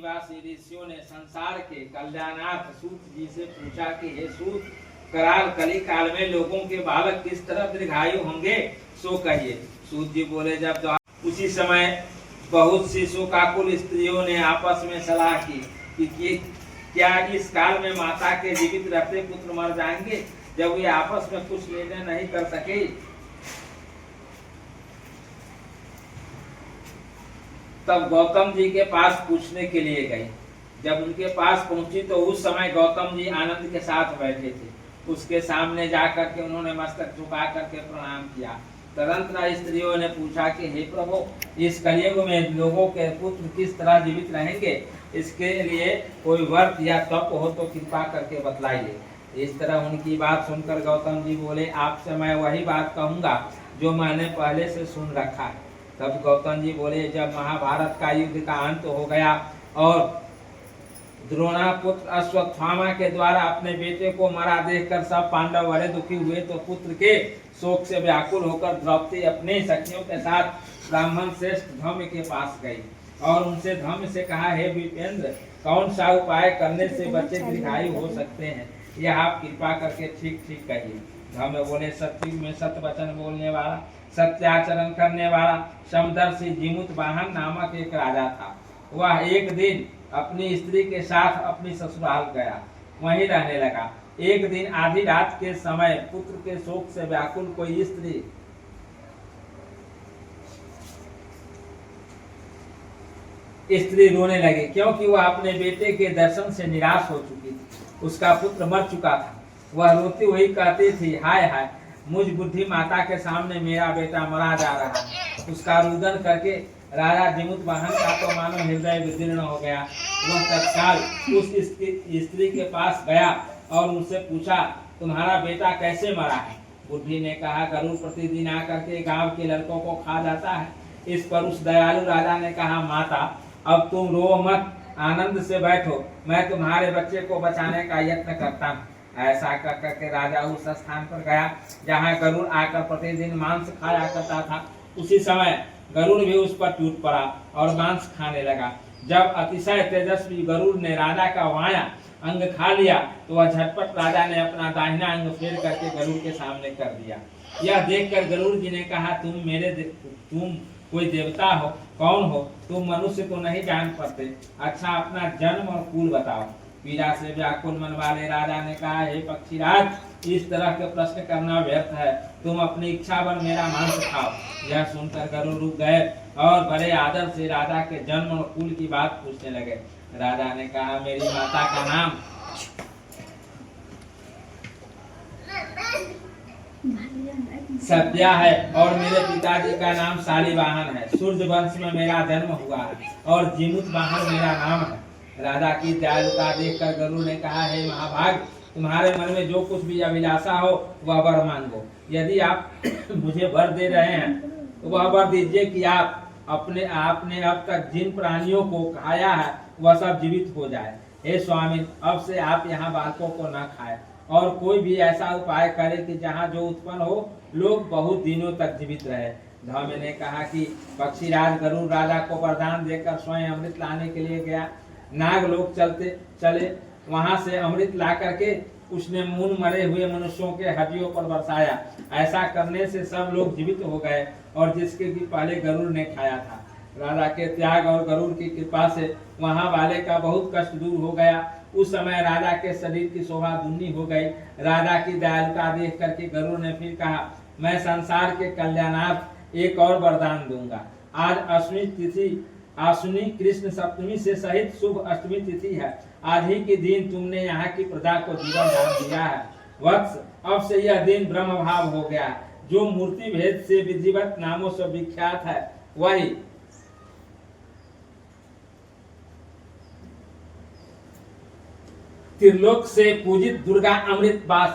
निवासी ऋषियों ने संसार के कल्याणार्थ सूत जी से पूछा कि हे सूत, कराल कली काल में लोगों के बालक किस तरह दीर्घायु होंगे, सो कहिए। सूत जी बोले, जब उसी समय बहुत सी शोकाकुल स्त्रियों ने आपस में सलाह की कि क्या इस काल में माता के जीवित रहते पुत्र मर जाएंगे। जब वे आपस में कुछ निर्णय नहीं कर सके तब गौतम जी के पास पूछने के लिए गई। जब उनके पास पहुंची तो उस समय गौतम जी आनंद के साथ बैठे थे। उसके सामने जाकर के उन्होंने मस्तक झुका करके प्रणाम किया। तदंतर स्त्रियों ने पूछा कि हे प्रभु, इस कलयुग में लोगों के पुत्र किस तरह जीवित रहेंगे, इसके लिए कोई व्रत या तप हो तो कृपा करके बतलाइए। इस तरह उनकी बात सुनकर गौतम जी बोले, आपसे मैं वही बात कहूँगा जो मैंने पहले से सुन रखा है। तब गौतम जी बोले, जब महाभारत का युद्ध का अंत हो गया और द्रोणापुत्र अश्वत्थामा के द्वारा अपने बेटे को मरा देखकर सब पांडव बड़े दुखी हुए, तो पुत्र के शोक से व्याकुल होकर द्रौपदी अपने सखियों के साथ ब्राह्मण श्रेष्ठ धम्म के पास गई और उनसे धम्म से कहा, हे विपेंद्र, कौन सा उपाय करने से बच्चे दीर्घायु हो सकते हैं, यह आप कृपा करके ठीक ठीक कहिए। धम्म बोले, सत्य में सत्य वचन बोलने वाला, सत्याचरण करने वाला समदर्शी जीमूत वाहन नामक एक राजा था। वह एक दिन अपनी स्त्री के साथ अपनी ससुराल गया, वहीं रहने लगा। एक दिन आधी रात के समय पुत्र के शोक से व्याकुल कोई स्त्री रोने लगी, क्योंकि वह अपने बेटे के दर्शन से निराश हो चुकी थी। उसका पुत्र मर चुका था। वह रोती हुई कहती थी, हाय हाय, मुझ बुद्धि माता के सामने मेरा बेटा मरा जा रहा है। उसका रुदन करके राजा जीमूत वाहन का तो मानो हृदय विदीर्ण हो गया। वह तत्काल उस स्त्री के पास गया और उनसे पूछा, तुम्हारा बेटा कैसे मरा है। बुद्धि ने कहा, गरुड़ प्रतिदिन आकर के गांव के लड़कों को खा जाता है। इस पर उस दयालु राजा ने कहा, माता अब तुम रो मत, आनंद से बैठो, मैं तुम्हारे बच्चे को बचाने का यत्न करता हूँ। ऐसा कर करके राजा उस स्थान पर गया जहाँ गरुड़ आकर प्रतिदिन मांस खाया करता था। उसी समय गरुड़ भी उस पर टूट पड़ा और मांस खाने लगा। जब अतिशय तेजस्वी गरुड़ ने राजा का बायां अंग खा लिया तो वह झटपट राजा ने अपना दाहिना अंग फेर करके गरुड़ के सामने कर दिया। यह देखकर गरुड़ जी ने कहा, तुम कोई देवता हो, कौन हो, तुम मनुष्य को नहीं जान पाते, अच्छा अपना जन्म और कुल बताओ। पीड़ा से व्याकुल मन वाले राजा ने कहा, हे पक्षीराज, इस तरह के प्रश्न करना व्यर्थ है, तुम अपनी इच्छा पर मेरा मांस खाओ। यह सुनकर गरुड़ रुक गए और बड़े आदर से राजा के जन्म और कुल की बात पूछने लगे। राजा ने कहा, मेरी माता का नाम सत्या है और मेरे पिताजी का नाम शालिवाहन है। सूर्य वंश में मेरा जन्म हुआ है और जीमूत वाहन मेरा नाम है। राजा की दयालुता देखकर गरुड़ ने कहा, हे महाभाग, तुम्हारे मन में जो कुछ भी अभिलाषा हो वह वर मांगो। यदि आप मुझे वर दे रहे हैं तो वह वर दीजिए कि आपने अब तक जिन प्राणियों को खाया है वह सब जीवित हो जाए। हे स्वामी, अब से आप यहाँ बालकों को न खाएं और कोई भी ऐसा उपाय करे कि जहाँ जो उत्पन्न हो लोग बहुत दिनों तक जीवित रहे। धम्म ने कहा कि पक्षीराज गरुड़ राजा को वरदान देकर स्वयं अमृत लाने के लिए गया। नाग लोग चले वहां से अमृत ला करके उसने मून मरे हुए मनुष्यों के हड्डियों पर बरसाया। ऐसा करने से सब लोग जीवित हो गए और जिसके भी पहले गरुड़ ने खाया था। राजा के त्याग और गरुड़ की कृपा से वहां वाले का बहुत कष्ट दूर हो गया। उस समय राजा के शरीर की शोभा दुगनी हो गई। राजा की दयालुता देख करके गरुड़ ने फिर कहा, मैं संसार के कल्याणार्थ एक और वरदान दूंगा। आज अश्विनी कृष्ण सप्तमी से सहित शुभ अष्टमी तिथि है। आज ही के दिन तुमने यहाँ की प्रजा को जीवन दान दिया है। वत्स, अब से यह दिन ब्रह्म भाव हो गया। जो मूर्ति भेद से विधिवत नामों से विख्यात है वही त्रिलोक से पूजित दुर्गा अमृत बास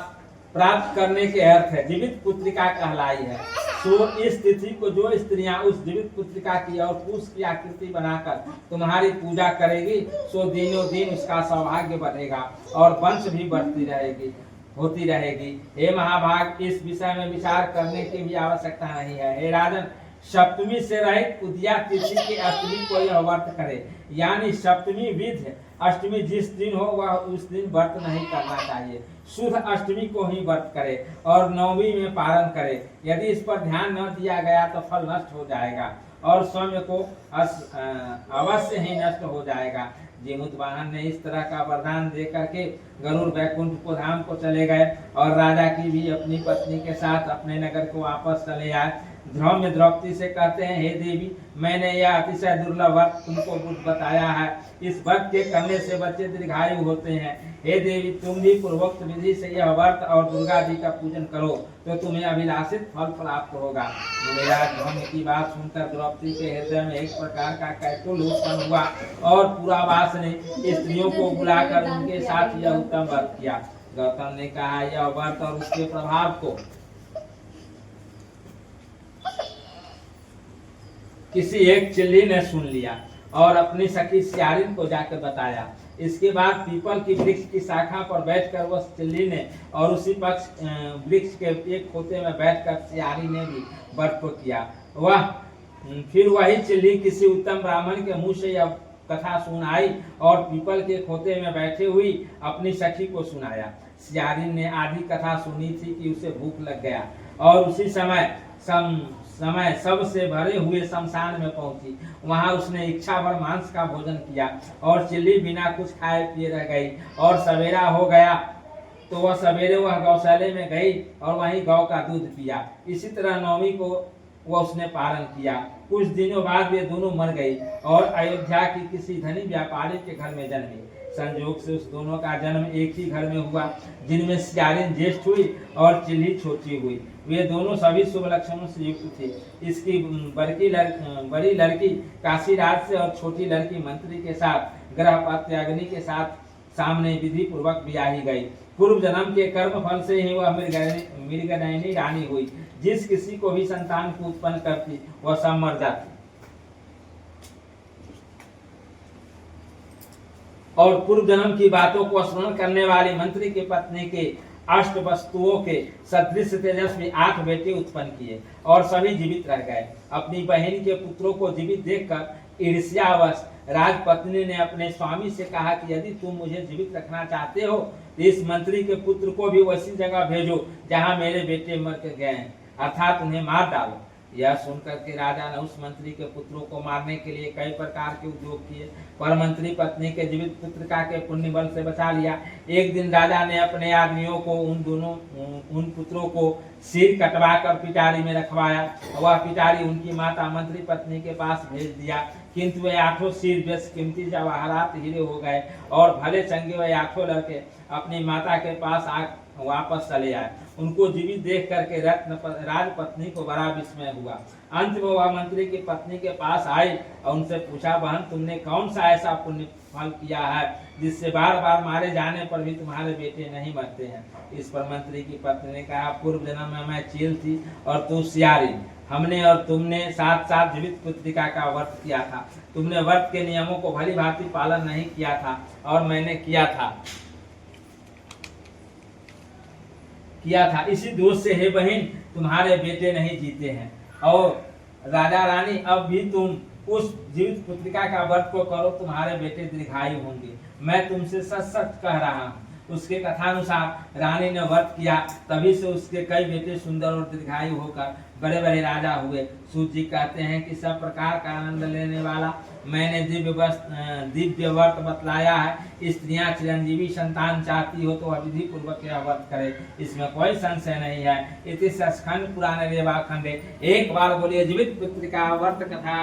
प्राप्त करने के अर्थ है जीवित पुत्रिका कहलाई है। तो इस तिथि को जो स्त्रियां उस जीवित पुत्रिका की और पुरुष की आकृति बनाकर तुम्हारी पूजा करेगी, सो दिनों दिन उसका सौभाग्य बढ़ेगा और वंश भी बढ़ती होती रहेगी। हे महाभाग, इस विषय में विचार करने की भी आवश्यकता नहीं है। हे राजन, सप्तमी से रहित उदया तिथि के अष्टमी को यह व्रत करे। यानी सप्तमी विध, अष्टमी जिस दिन हो वह उस दिन व्रत नहीं करना चाहिए। शुद्ध अष्टमी को ही व्रत करे और नवमी में पारण करे। यदि इस पर ध्यान न दिया गया तो फल नष्ट हो जाएगा और स्वयं को अवश्य ही नष्ट हो जाएगा। जीमूतवाहन ने इस तरह का वरदान दे करके गरुड़ वैकुंठ को धाम को चले गए और राजा की भी अपनी पत्नी के साथ अपने नगर को वापस चले आए। ध्रुव द्रौपदी से कहते हैं, हे देवी, मैंने यह अतिशय दुर्लभ व्रत तुमको बताया है। इस व्रत के करने से बच्चे दीर्घायु होते हैं। हे देवी, तुम भी पूर्वोक्त विधि से यह व्रत और दुर्गा जी का पूजन करो तो तुम्हें अभिलाषित फल प्राप्त होगा। मेरा ध्रुव की बात सुनकर द्रौपदी के हृदय में एक प्रकार का कैतुल उत्पन्न हुआ और पुरावास ने स्त्रियों को बुलाकर उनके साथ यह उत्तम व्रत किया। गौतम ने कहा, यह व्रत और उसके प्रभाव को किसी एक चिल्ली ने सुन लिया और अपनी सखी सियारिन को जाकर बताया। इसके बाद पीपल की वृक्ष की शाखा पर बैठकर वह चिल्ली ने और उसी पक्ष वृक्ष के एक खोते में बैठकर सियारी ने भी व्रत को किया। फिर वही चिल्ली किसी उत्तम ब्राह्मण के मुंह से यह कथा सुनाई और पीपल के खोते में बैठे हुई अपनी सखी को सुनाया। सियारिन ने आधी कथा सुनी थी कि उसे भूख लग गया और उसी समय सबसे भरे हुए शमशान में पहुंची। वहां उसने इच्छा भर मांस का भोजन किया और चिल्ली बिना कुछ खाए पिए रह गई और सवेरा हो गया तो वह सवेरे गौशाले में गई और वहीं गौ का दूध पिया। इसी तरह नवमी को वह उसने पारण किया। कुछ दिनों बाद वे दोनों मर गई और अयोध्या की किसी धनी व्यापारी के घर में जन्मी। संयोग से उस दोनों का जन्म एक ही घर में हुआ, जिनमें सियारिन ज्येष्ठ हुई और चिल्ली छोटी हुई। वे दोनों सभी शुभ लक्षणों से युक्त थे। इसकी बड़ी लड़की काशीराज से और छोटी लड़की मंत्री के साथ ग्रहपति अग्नि के साथ सामने विधि पूर्वक ब्याही गई। पूर्व जन्म के कर्म फल से ही वह मृगनयनी रानी हुई। जिस किसी को भी संतान को उत्पन्न करती वह सब मर जाती और पूर्व जन्म की बातों को स्मरण करने वाली मंत्री की पत्नी के अष्ट वस्तुओं के सदृश तेजस्वी 8 बेटे उत्पन्न किए और सभी जीवित रह गए। अपनी बहन के पुत्रों को जीवित देखकर ईर्ष्यावश राजपत्नी ने अपने स्वामी से कहा कि यदि तुम मुझे जीवित रखना चाहते हो तो इस मंत्री के पुत्र को भी वैसी जगह भेजो जहां मेरे बेटे मर के गए हैं, अर्थात उन्हें मार डालो। यह सुनकर के राजा ने उस मंत्री के पुत्रों को मारने के लिए कई प्रकार के उद्योग किए, पर मंत्री पत्नी के जीवित पुत्रिका के पुण्य बल से बचा लिया। एक दिन राजा ने अपने आदमियों को उन पुत्रों को सिर कटवा कर पिटारी में रखवाया। वह पिटारी उनकी माता मंत्री पत्नी के पास भेज दिया, किंतु वे 8 सिर बेश कीमती जवाहरात हीरे हो गए और भले चंगे वे 8 लड़के अपनी माता के पास वापस चले आए। उनको जीवित देख करके राजपत्नी को बड़ा विस्मय हुआ। अंत में वह मंत्री की पत्नी के पास आई और उनसे पूछा, बहन, तुमने कौन सा ऐसा पुण्य फल किया है जिससे बार बार मारे जाने पर भी तुम्हारे बेटे नहीं मरते हैं? इस पर मंत्री की पत्नी ने कहा, पूर्व जन्म में मैं चील थी और तू सियारी। हमने और तुमने साथ जीवित पुत्रिका का व्रत किया था। तुमने व्रत के नियमों को भली भांति पालन नहीं किया था और मैंने किया था। इसी दोष से हे बहन तुम्हारे बेटे नहीं जीते हैं और राजा रानी अब भी तुम उस जीवित पुत्रिका का व्रत को करो, तुम्हारे बेटे दीर्घायु होंगे। मैं तुमसे सच कह रहा हूँ। उसके कथानुसार रानी ने व्रत किया, तभी से उसके कई बेटे सुंदर और दीर्घायु होकर बड़े बड़े राजा हुए। सूत जी कहते हैं कि सब प्रकार का आनंद लेने वाला मैंने दिव्य व्रत बतलाया है। स्त्रियां चिरंजीवी संतान चाहती हो तो विधि पूर्वक यह व्रत करे, इसमें कोई संशय नहीं है। इति सचखंड पुराण रेवाखंडे। एक बार बोलिए जीवित पुत्रिका व्रत कथा।